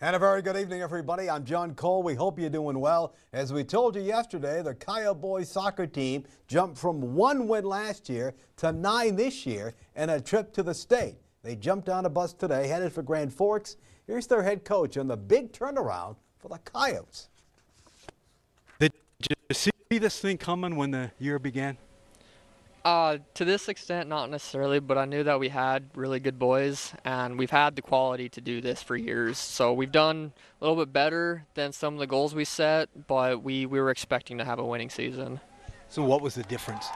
And a very good evening, everybody. I'm John Cole. We hope you're doing well. As we told you yesterday, the KFYR boys soccer team jumped from 1 win last year to 9 this year in a trip to the state. They jumped on a bus today, headed for Grand Forks. Here's their head coach on the big turnaround for the Coyotes. Did you see this thing coming when the year began? To this extent, not necessarily, but I knew that we had really good boys, and we've had the quality to do this for years. So we've done a little bit better than some of the goals we set, but we were expecting to have a winning season. So what was the difference?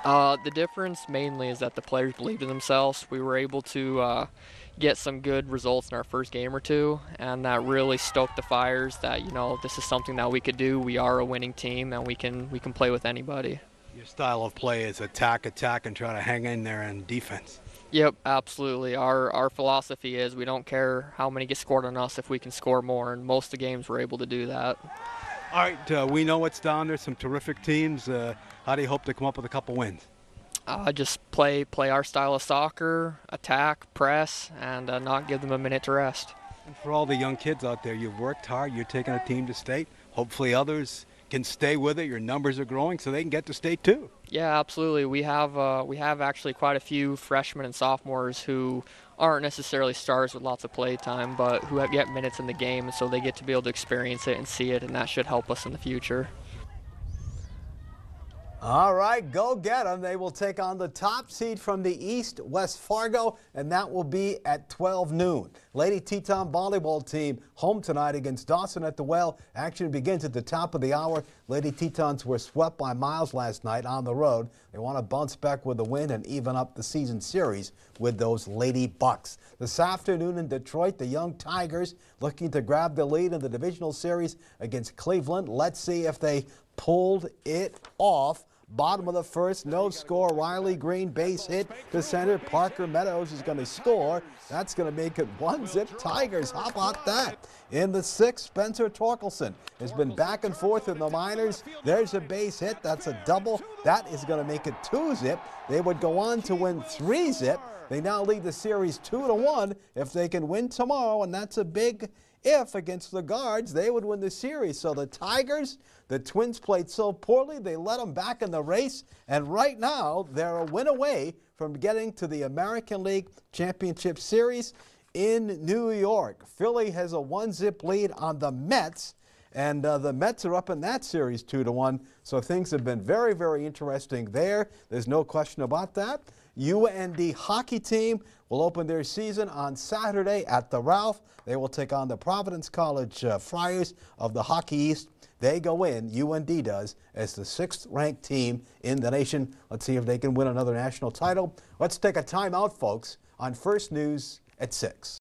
The difference mainly is that the players believed in themselves. We were able to get some good results in our first game or two, and that really stoked the fires that, you know, this is something that we could do. We are a winning team, and we can play with anybody. Your style of play is attack, and try to hang in there in defense. Yep, absolutely. Our philosophy is we don't care how many get scored on us if we can score more, and most of the games we're able to do that. All right, we know what's down there, some terrific teams. How do you hope to come up with a couple wins? Just play our style of soccer, attack, press, and not give them a minute to rest. And for all the young kids out there, you've worked hard. You're taking a team to state. Hopefully others can stay with it. Your numbers are growing so they can get to state too. Yeah, absolutely. We have actually quite a few freshmen and sophomores who aren't necessarily stars with lots of play time, but who get minutes in the game, so they get to be able to experience it and see it, and that should help us in the future. All right, go get them. They will take on the top seed from the East, West Fargo, and that will be at 12 noon. Lady Teton volleyball team home tonight against Dawson at the Well. Action begins at the top of the hour. Lady Tetons were swept by Miles last night on the road. They want to bounce back with a win and even up the season series with those Lady Bucks. This afternoon in Detroit, the young Tigers looking to grab the lead in the divisional series against Cleveland. Let's see if they pulled it off. Bottom of the first, no score. Riley Green base hit to center. Parker Meadows is going to score. That's going to make it 1-0 Tigers. How about that? In the sixth, Spencer Torkelson has been back and forth in the minors. There's a base hit. That's a double. That is going to make it 2-0. They would go on to win 3-0. They now lead the series 2-1 if they can win tomorrow, and that's a big if against the Guards. They would win the series. So the Tigers, the Twins played so poorly, they let them back in the race, and right now they're a win away from getting to the American League Championship Series in New York. Philly has a 1-0 lead on the Mets, and the Mets are up in that series 2-1. So things have been very, very interesting there. There's no question about that. UND hockey team will open their season on Saturday at the Ralph. They will take on the Providence College Friars of the Hockey East. They go in, UND does, as the 6th ranked team in the nation. Let's see if they can win another national title. Let's take a timeout, folks, on First News at 6.